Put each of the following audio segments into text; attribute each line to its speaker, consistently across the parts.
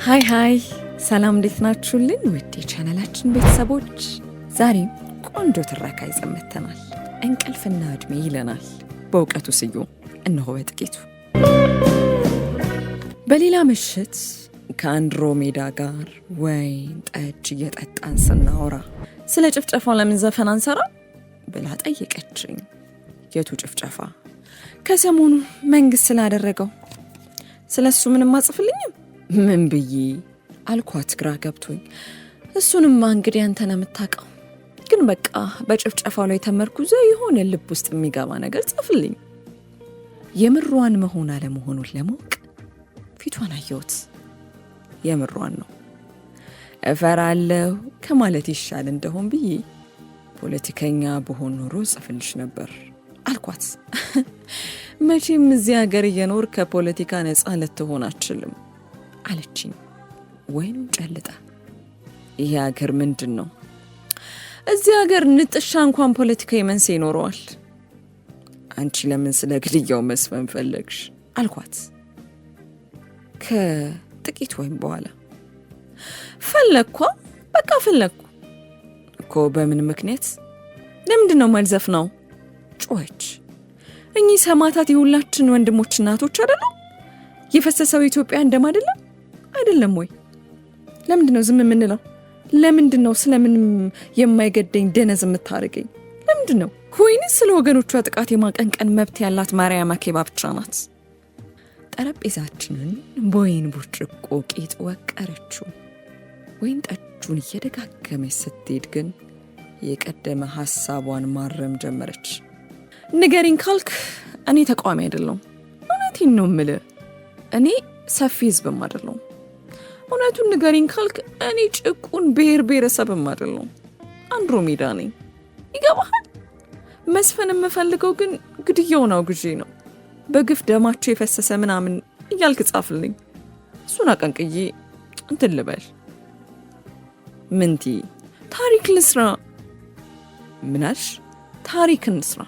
Speaker 1: ሃይ ሰላም እንዴት ናችሁልኝ ውድ የቻናላችን ቤተሰቦች? ዛሬም ቆንጆ ትረካ ይዘን መጥተናል። እንቅልፍና እድሜ ይለናል በእውቀቱ ስዩም። እነሆ በጥቂቱ። በሌላ ምሽት ከአንድሮሜዳ ጋር ወይን ጠጅ እየጠጣን ስናወራ ስለ ጭፍጨፋው ለምን ዘፈን አንሰራ ብላ ጠየቀችኝ። የቱ ጭፍጨፋ? ከሰሞኑ መንግስት ስላደረገው። ስለሱ ምንም አጽፍልኝም ምን ብዬ አልኳት ግራ ገብቶኝ። እሱንማ እንግዲህ አንተ ነህ የምታውቀው፣ ግን በቃ በጭፍጨፋው ላይ ተመርኩዞ የሆነ ልብ ውስጥ የሚገባ ነገር ጽፍልኝ። የምሯን መሆን አለመሆኑን ለማወቅ ፊቷን አየሁት። የምሯን ነው። እፈራለሁ ከማለት ይሻል እንደሆን ብዬ ፖለቲከኛ በሆን ኖሮ ጽፍልሽ ነበር አልኳት። መቼም እዚህ ሀገር እየኖር ከፖለቲካ ነፃ ልትሆን አትችልም አለችኝ። ወይኑን ጨልጣ ይሄ ሀገር ምንድን ነው? እዚህ ሀገር ንጥሻ እንኳን ፖለቲካዊ መንስኤ ይኖረዋል። አንቺ ለምን ስለ ግድያው መስፈን ፈለግሽ አልኳት። ከጥቂት ወይም በኋላ ፈለግኳ፣ በቃ ፈለግኩ እኮ። በምን ምክንያት? ለምንድን ነው ማልዘፍነው? ጮኸች። እኚህ ሰማዕታት የሁላችን ወንድሞች እናቶች አይደሉም? የፈሰሰው ኢትዮጵያ እንደም አይደለም ወይ? ለምንድን ነው ዝም የምንለው? ለምንድን ነው ስለምንም የማይገደኝ ደነዝ የምታርገኝ? ለምንድን ነው? ወይንስ ስለ ወገኖቿ ጥቃት የማቀንቀን መብት ያላት ማርያም አኬባ ብቻ ናት? ጠረጴዛችንን በወይን ብርጭቆ ቂጥ ወቀረችው። ወይን ጠጁን እየደጋገመች ስትሄድ ግን የቀደመ ሐሳቧን ማረም ጀመረች። ንገሪኝ ካልክ እኔ ተቃዋሚ አይደለሁም። እውነቴን ነው የምልህ። እኔ ሰፊ ህዝብም አይደለሁም። እውነቱን ንገሪኝ ካልክ እኔ ጭቁን ብሔረሰብም አይደለሁም። አንድሮሜዳ ነኝ። ይገባሃል? መስፈን የምፈልገው ግን ግድያውን አውግዤ ነው። በግፍ ደማቸው የፈሰሰ ምናምን እያልክ ጻፍልኝ። እሱን አቀንቅዬ እንትን ልበል። ምንቲ ታሪክ ልስራ። ምናልሽ? ታሪክ እንስራ።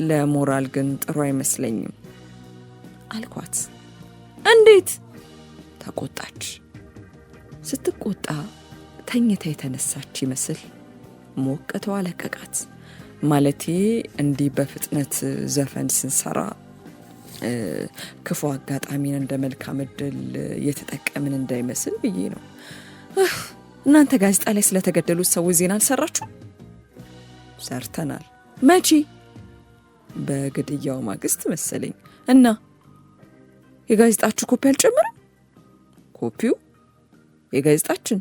Speaker 1: ለሞራል ግን ጥሩ አይመስለኝም አልኳት። እንዴት? ተቆጣች። ስትቆጣ ተኝታ የተነሳች ይመስል ሞቅተዋ ለቀቃት። ማለቴ እንዲህ በፍጥነት ዘፈን ስንሰራ ክፉ አጋጣሚን እንደ መልካም እድል የተጠቀምን እንዳይመስል ብዬ ነው። እናንተ ጋዜጣ ላይ ስለተገደሉት ሰዎች ዜና አልሰራችሁ? ሰርተናል። መቼ? በግድያው ማግስት መሰለኝ። እና የጋዜጣችሁ ኮፒ አልጨምርም? ኮፒው የጋዜጣችን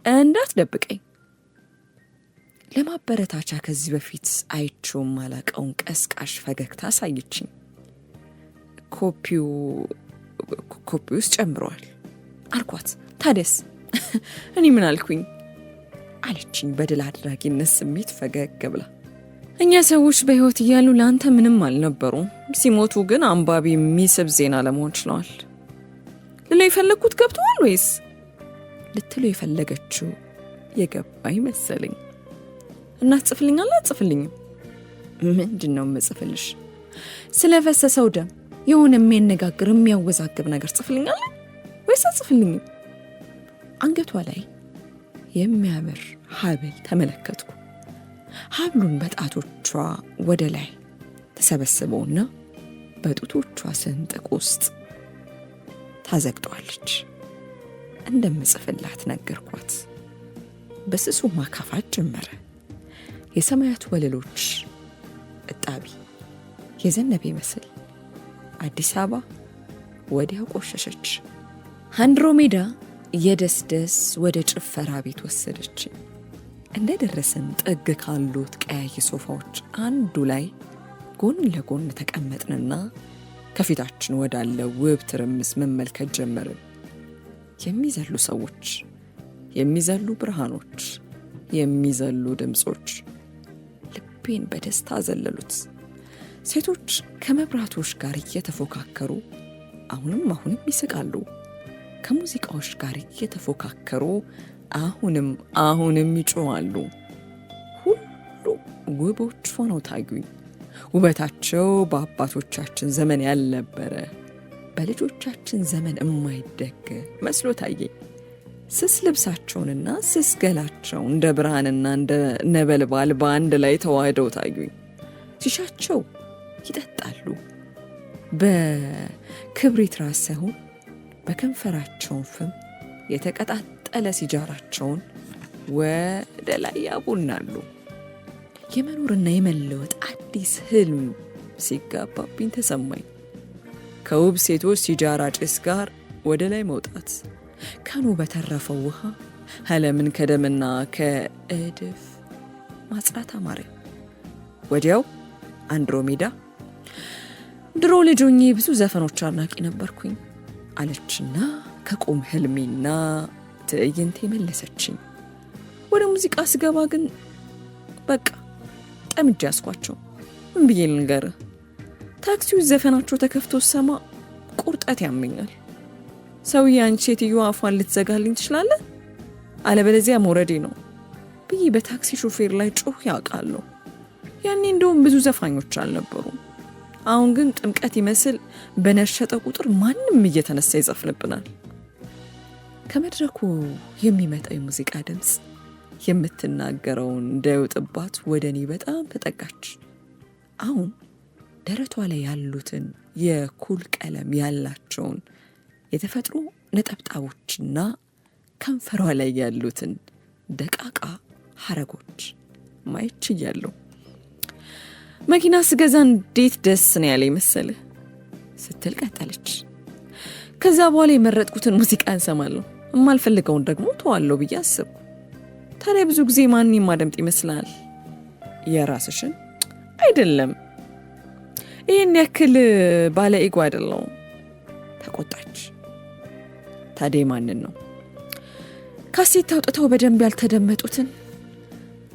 Speaker 1: እንዳትደብቀኝ። ለማበረታቻ ከዚህ በፊት አይቼውም ማላቀውን ቀስቃሽ ፈገግታ አሳየችኝ። ኮፒው ውስጥ ጨምረዋል አልኳት። ታዲያስ እኔ ምን አልኩኝ አለችኝ በድል አድራጊነት ስሜት ፈገግ ብላ። እኛ ሰዎች በህይወት እያሉ ለአንተ ምንም አልነበሩም፣ ሲሞቱ ግን አንባቢ የሚስብ ዜና ለመሆን ችለዋል። ልለው የፈለግኩት ገብተዋል ወይስ? ልትለው የፈለገችው የገባኝ መሰለኝ። እና ትጽፍልኛለህ? አትጽፍልኝም? ምንድን ነው የምጽፍልሽ? ስለፈሰሰው ደም የሆነ የሚያነጋግር የሚያወዛግብ ነገር ጽፍልኛለህ ወይስ አትጽፍልኝም? አንገቷ ላይ የሚያምር ሀብል ተመለከትኩ። ሀብሉን በጣቶቿ ወደ ላይ ተሰበስበውና በጡቶቿ ስንጥቅ ውስጥ ታዘግጠዋለች። እንደምጽፍላት ነገርኳት። በስሱ ማካፋት ጀመረ። የሰማያት ወለሎች እጣቢ የዘነበ ይመስል አዲስ አበባ ወዲያው ቆሸሸች። አንድሮሜዳ የደስደስ ወደ ጭፈራ ቤት ወሰደች። እንደ ደረሰን ጥግ ካሉት ቀያይ ሶፋዎች አንዱ ላይ ጎን ለጎን ተቀመጥንና ከፊታችን ወዳለ ውብ ትርምስ መመልከት ጀመርን። የሚዘሉ ሰዎች፣ የሚዘሉ ብርሃኖች፣ የሚዘሉ ድምጾች ልቤን በደስታ ዘለሉት። ሴቶች ከመብራቶች ጋር እየተፎካከሩ አሁንም ይስቃሉ። ከሙዚቃዎች ጋር እየተፎካከሩ አሁንም ይጮዋሉ። ሁሉ ውቦች ሆነው ታዩኝ። ውበታቸው በአባቶቻችን ዘመን ያልነበረ በልጆቻችን ዘመን የማይደገ መስሎ ታየኝ። ስስ ልብሳቸውንና ስስ ገላቸው እንደ ብርሃንና እንደ ነበልባል በአንድ ላይ ተዋህደው ታዩኝ። ሲሻቸው ይጠጣሉ። በክብሪት ራስ ሳይሆን በከንፈራቸውን ፍም የተቀጣጠለ ሲጃራቸውን ወደ ላይ ያቡናሉ። የመኖርና የመለወጥ አዲስ ህልም ሲጋባብኝ ተሰማኝ። ከውብ ሴቶች ሲጃራ ጭስ ጋር ወደ ላይ መውጣት፣ ከኑ በተረፈው ውሃ ዓለምን ከደምና ከእድፍ ማጽዳት አማረኝ። ወዲያው አንድሮሜዳ ድሮ ልጅ ሆኜ ብዙ ዘፈኖች አድናቂ ነበርኩኝ አለችና ከቁም ህልሜና ትዕይንቴ መለሰችኝ። ወደ ሙዚቃ ስገባ ግን በቃ ጠምጄ ያስኳቸው። ምን ብዬ ልንገርህ? ታክሲው ዘፈናቸው ተከፍቶ ሰማ ቁርጠት ያመኛል። ሰውዬ አንቺ ሴትዮ አፏን ልትዘጋልኝ ትችላለህ፣ አለበለዚያ መውረዴ ነው ብዬ በታክሲ ሾፌር ላይ ጮህ ያውቃለሁ። ያኔ እንደውም ብዙ ዘፋኞች አልነበሩም። አሁን ግን ጥምቀት ይመስል በነሸጠ ቁጥር ማንም እየተነሳ ይዘፍንብናል። ከመድረኩ የሚመጣው የሙዚቃ ድምፅ የምትናገረውን እንዳይወጥባት ወደ እኔ በጣም ተጠጋች። አሁን ደረቷ ላይ ያሉትን የኩል ቀለም ያላቸውን የተፈጥሮ ነጠብጣቦችና ከንፈሯ ላይ ያሉትን ደቃቃ ሐረጎች ማየት ችያለሁ። መኪና ስገዛ እንዴት ደስ ነው ያለኝ መሰለህ ስትል ቀጠለች። ከዛ በኋላ የመረጥኩትን ሙዚቃ እንሰማለሁ፣ የማልፈልገውን ደግሞ ተዋለሁ ብዬ አስብኩ። ታዲያ ብዙ ጊዜ ማን የማደምጥ ይመስላል? የራስሽን አይደለም። ይህን ያክል ባለ ኢጎ አይደለሁም። ተቆጣች። ታዲያ ማንን ነው? ካሴት አውጥተው በደንብ ያልተደመጡትን።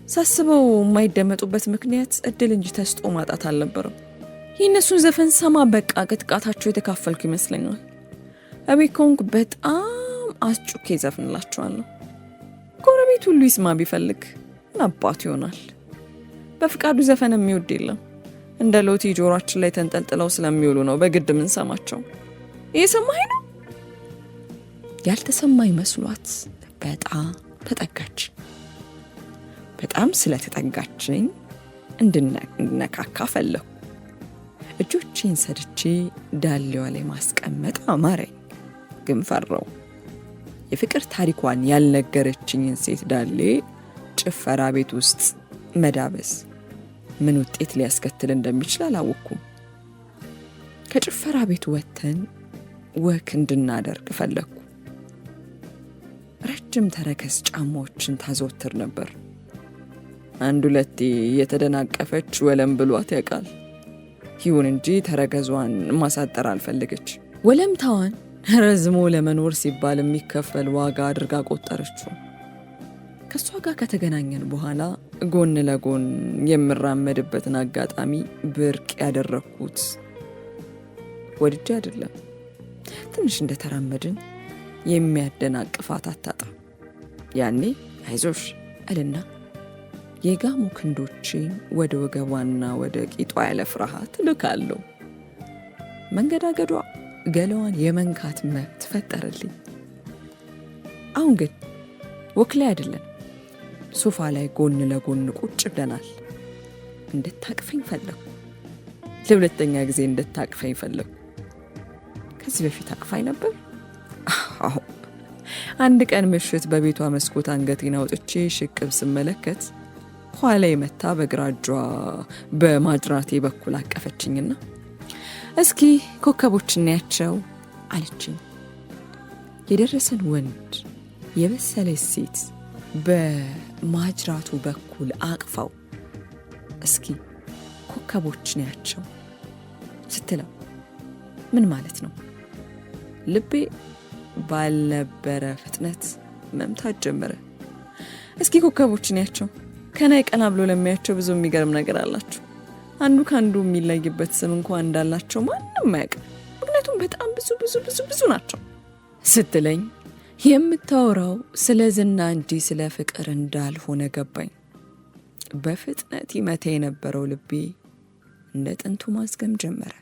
Speaker 1: ሳስበው የማይደመጡበት ምክንያት እድል እንጂ ተስጦ ማጣት አልነበረም። የእነሱን ዘፈን ሰማ በቃ ቅጥቃታቸው የተካፈልኩ ይመስለኛል። እቤት ከሆንኩ በጣም አስጩኬ ዘፍንላቸዋለሁ። ጎረቤት ሁሉ ይስማ ቢፈልግ ምን አባቱ ይሆናል። በፍቃዱ ዘፈን የሚወድ የለም። እንደ ሎቲ ጆሮአችን ላይ ተንጠልጥለው ስለሚውሉ ነው በግድ ምን ሰማቸው። እየሰማኸኝ ነው? ያልተሰማኝ መስሏት በጣም ተጠጋች። በጣም ስለተጠጋችኝ እንድነካካ ፈለሁ። እጆቼን ሰድቼ ዳሌዋ ላይ ማስቀመጥ አማረኝ፣ ግን ፈራው። የፍቅር ታሪኳን ያልነገረችኝን ሴት ዳሌ ጭፈራ ቤት ውስጥ መዳበስ ምን ውጤት ሊያስከትል እንደሚችል አላወኩም። ከጭፈራ ቤቱ ወጥተን ወክ እንድናደርግ ፈለግኩ። ረጅም ተረከዝ ጫማዎችን ታዘወትር ነበር። አንድ ሁለቴ የተደናቀፈች ወለም ብሏት ያውቃል። ይሁን እንጂ ተረከዟን ማሳጠር አልፈለገች። ወለምታዋን ረዝሞ ለመኖር ሲባል የሚከፈል ዋጋ አድርጋ ቆጠረችው። ከሷ ጋር ከተገናኘን በኋላ ጎን ለጎን የምራመድበትን አጋጣሚ ብርቅ ያደረኩት ወድጄ አይደለም። ትንሽ እንደተራመድን የሚያደናቅፋት አታጣ። ያኔ አይዞሽ አልና የጋሙ ክንዶችን ወደ ወገቧና ወደ ቂጧ ያለ ፍርሃት ልካለሁ። መንገዳገዷ ገላዋን የመንካት መብት ፈጠረልኝ። አሁን ግን ወክ ላይ አይደለም፣ ሶፋ ላይ ጎን ለጎን ቁጭ ብለናል። እንድታቅፈኝ ፈለኩ። ለሁለተኛ ጊዜ እንድታቅፈኝ ፈለኩ። ከዚህ በፊት አቅፋኝ ነበር። አዎ፣ አንድ ቀን ምሽት በቤቷ መስኮት አንገቴን አውጥቼ ሽቅብ ስመለከት ኋላ የመታ በግራ እጇ በማጅራቴ በኩል አቀፈችኝና እስኪ ኮከቦች እናያቸው አለችኝ። የደረሰን ወንድ የበሰለ ሴት በማጅራቱ በኩል አቅፋው እስኪ ኮከቦች እናያቸው ስትለው ምን ማለት ነው? ልቤ ባልነበረ ፍጥነት መምታት ጀመረ። እስኪ ኮከቦች እናያቸው። ከናይ ቀና ብሎ ለሚያቸው ብዙ የሚገርም ነገር አላቸው። አንዱ ካንዱ የሚለይበት ስም እንኳን እንዳላቸው ማንም አያውቅም። ምክንያቱም በጣም ብዙ ናቸው ስትለኝ የምታወራው ስለ ዝና እንጂ ስለ ፍቅር እንዳልሆነ ገባኝ። በፍጥነት ይመታ የነበረው ልቤ እንደ ጥንቱ ማዝገም ጀመረ።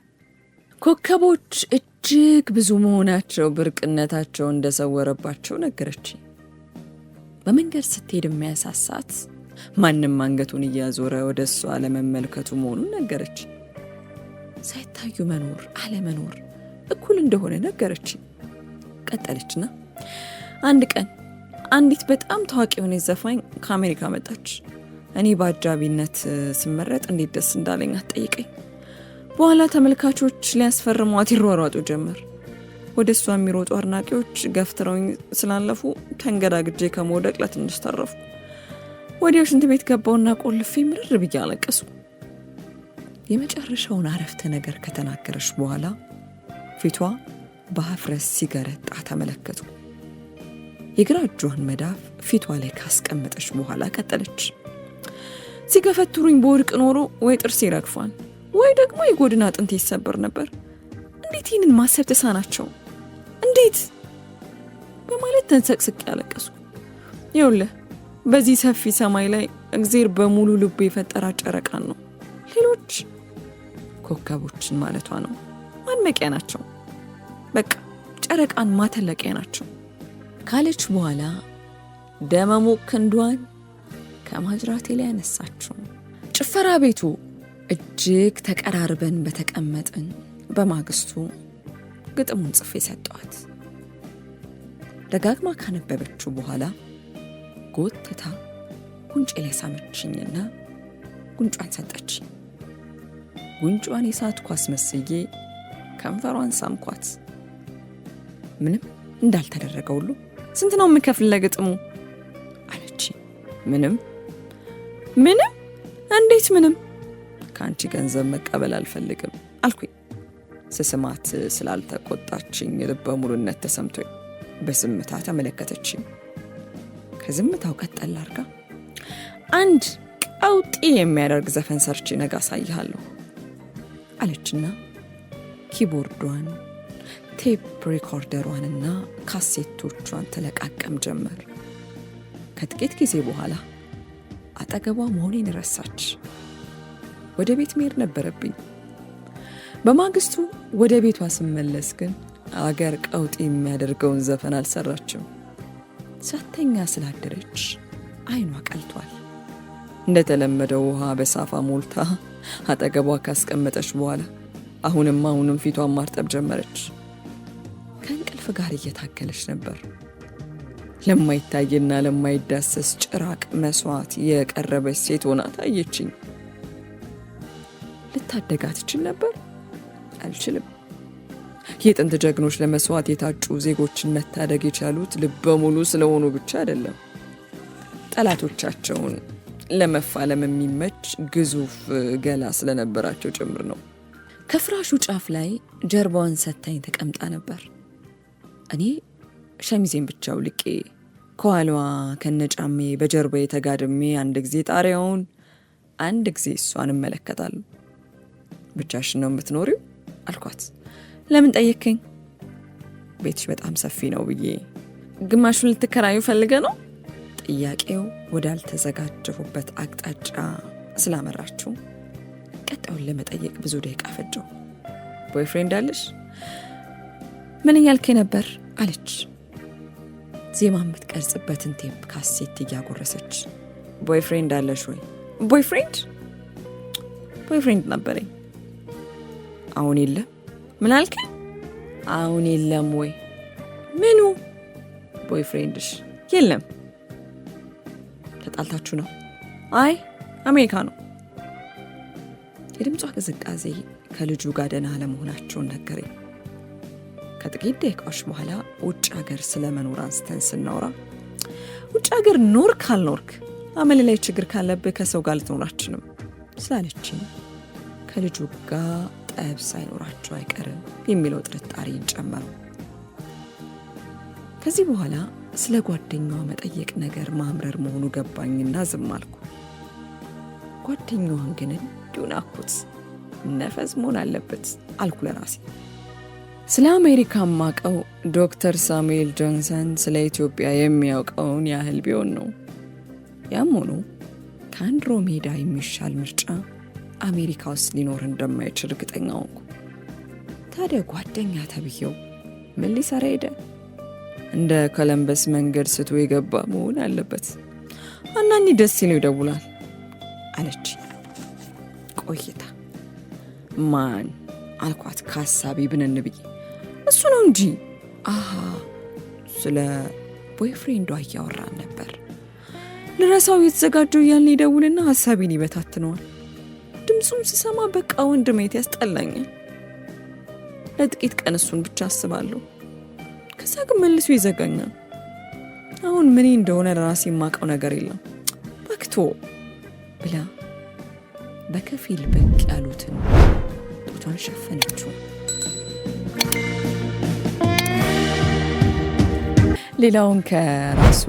Speaker 1: ኮከቦች እጅግ እጅግ ብዙ መሆናቸው ብርቅነታቸው እንደሰወረባቸው ነገረችኝ። በመንገድ ስትሄድ የሚያሳሳት ማንም አንገቱን እያዞረ ወደ እሷ አለመመልከቱ መሆኑን ነገረች። ሳይታዩ መኖር አለመኖር እኩል እንደሆነ ነገረች። ቀጠለችና አንድ ቀን አንዲት በጣም ታዋቂ የሆነች ዘፋኝ ከአሜሪካ መጣች። እኔ በአጃቢነት ስመረጥ እንዴት ደስ እንዳለኝ አትጠይቀኝ። በኋላ ተመልካቾች ሊያስፈርሟት ይሯሯጡ ጀመር። ወደ እሷ የሚሮጡ አድናቂዎች ገፍትረውኝ ስላለፉ ተንገዳግጄ ከመውደቅ ለትንሽ ተረፉ። ወዲያው ሽንት ቤት ገባውና ቆልፌ ምርር ብዬ አለቀሱ። የመጨረሻውን አረፍተ ነገር ከተናገረች በኋላ ፊቷ በሀፍረት ሲገረጣ ተመለከቱ። የግራ እጇን መዳፍ ፊቷ ላይ ካስቀመጠች በኋላ ቀጠለች። ሲገፈትሩኝ በወድቅ ኖሮ ወይ ጥርሴ ይረግፋል ወይ ደግሞ የጎድን አጥንቴ ይሰበር ነበር። እንዴት ይህንን ማሰብ ተሳናቸው? እንዴት በማለት ተንሰቅስቅ ያለቀሱ። ይኸውልህ በዚህ ሰፊ ሰማይ ላይ እግዜር በሙሉ ልቡ የፈጠራት ጨረቃን ነው። ሌሎች ኮከቦችን ማለቷ ነው። ማድመቂያ ናቸው። በቃ ጨረቃን ማተለቂያ ናቸው ካለች በኋላ ደመሞቅ ክንዷን ከማጅራቴ ላይ ያነሳችው። ጭፈራ ቤቱ እጅግ ተቀራርበን በተቀመጥን በማግስቱ ግጥሙን ጽፌ ሰጠዋት። ደጋግማ ካነበበችው በኋላ ጎትታ ጉንጬ ላይ ሳመችኝና ጉንጯን ሰጠችኝ። ጉንጯን የሳትኩ አስመስዬ ከንፈሯን ሳምኳት። ምንም እንዳልተደረገ ሁሉ ስንት ነው የምከፍል ለግጥሙ አለች። ምንም። እንዴት ምንም? ከአንቺ ገንዘብ መቀበል አልፈልግም አልኩኝ። ስስማት ስላልተቆጣችኝ ልበ ሙሉነት ተሰምቶኝ በዝምታ ተመለከተችኝ። ከዝምታው ቀጠል አድርጋ አንድ ቀውጢ የሚያደርግ ዘፈን ሰርቼ ነገ አሳይሃለሁ አለችና ኪቦርዷን፣ ቴፕ ሪኮርደሯንና ካሴቶቿን ተለቃቀም ጀመር። ከጥቂት ጊዜ በኋላ አጠገቧ መሆኔን ረሳች። ወደ ቤት መሄድ ነበረብኝ። በማግስቱ ወደ ቤቷ ስመለስ ግን አገር ቀውጢ የሚያደርገውን ዘፈን አልሰራችም። ሳተኛ ስላደረች አይኗ ቀልቷል። እንደተለመደው ውሃ በሳፋ ሞልታ አጠገቧ ካስቀመጠች በኋላ አሁንም ፊቷን ማርጠብ ጀመረች። ከእንቅልፍ ጋር እየታገለች ነበር። ለማይታይና ለማይዳሰስ ጭራቅ መስዋዕት የቀረበች ሴት ሆና ታየችኝ። ልታደጋት ትችል ነበር? አልችልም። የጥንት ጀግኖች ለመስዋዕት የታጩ ዜጎችን መታደግ የቻሉት ልበ ሙሉ ስለሆኑ ብቻ አይደለም፣ ጠላቶቻቸውን ለመፋለም የሚመች ግዙፍ ገላ ስለነበራቸው ጭምር ነው። ከፍራሹ ጫፍ ላይ ጀርባዋን ሰታኝ ተቀምጣ ነበር። እኔ ሸሚዜን ብቻ አውልቄ ከኋላዋ ከነጫሜ በጀርባዬ ተጋድሜ አንድ ጊዜ ጣሪያውን አንድ ጊዜ እሷን እመለከታለሁ። ብቻሽን ነው የምትኖሪው አልኳት። ለምን ጠየከኝ? ቤትሽ በጣም ሰፊ ነው ብዬ። ግማሹን ልትከራዩ ፈልገ ነው? ጥያቄው ወዳልተዘጋጀሁበት አቅጣጫ ስላመራችሁ ቀጣዩን ለመጠየቅ ብዙ ደቂቃ ፈጀው። ቦይፍሬንድ አለሽ? ምን እያልከኝ ነበር አለች፣ ዜማ የምትቀርጽበትን ቴፕ ካሴት እያጎረሰች። ቦይፍሬንድ አለሽ ወይ? ቦይፍሬንድ ነበረኝ። አሁን የለም። ምን አልከኝ? አሁን የለም ወይ? ምኑ? ቦይፍሬንድሽ የለም። ተጣልታችሁ ነው? አይ አሜሪካ ነው። የድምጿ ቅዝቃዜ ከልጁ ጋር ደህና አለመሆናቸውን ነገረኝ። ከጥቂት ደቂቃዎች በኋላ ውጭ ሀገር ስለመኖር አንስተን ስናወራ ውጭ ሀገር ኖር ካልኖርክ አመል ላይ ችግር ካለብህ ከሰው ጋር ልትኖራችንም ስላለችኝ ከልጁ ጋር ጠብ ሳይኖራቸው አይቀርም የሚለው ጥርጣሬን ጨመረው። ከዚህ በኋላ ስለ ጓደኛዋ መጠየቅ ነገር ማምረር መሆኑ ገባኝና ዝም አልኩ። ጓደኛዋን ግን እንዲሁ ናኩት። ነፈስ መሆን አለበት አልኩ ለራሴ። ስለ አሜሪካ ማቀው ዶክተር ሳሙኤል ጆንሰን ስለ ኢትዮጵያ የሚያውቀውን ያህል ቢሆን ነው። ያም ሆኖ ከአንድሮሜዳ የሚሻል ምርጫ አሜሪካ ውስጥ ሊኖር እንደማይችል እርግጠኛ ሆንኩ። ታዲያ ጓደኛ ተብዬው ምን ሊሰራ ሄደ? እንደ ኮለምበስ መንገድ ስቶ የገባ መሆን አለበት። አንዳንዴ ደስ ሲለው ይደውላል አለች ቆይታ። ማን አልኳት ከሀሳቤ ብንን ብዬ። እሱ ነው እንጂ። አሃ ስለ ቦይፍሬንዷ እያወራን ነበር። ልረሳው የተዘጋጀው እያልን ይደውልና ሀሳቤን ይበታትነዋል። ድምፁም ስሰማ በቃ ወንድሜት ያስጠላኛል። ለጥቂት ቀን እሱን ብቻ አስባለሁ። ከዛ ግን መልሶ ይዘጋኛል። አሁን ምን እንደሆነ ለራሴ የማውቀው ነገር የለም። በክቶ ብላ በከፊል ብቅ ያሉትን ጡቷን ሸፈነችው። ሌላውን ከራሱ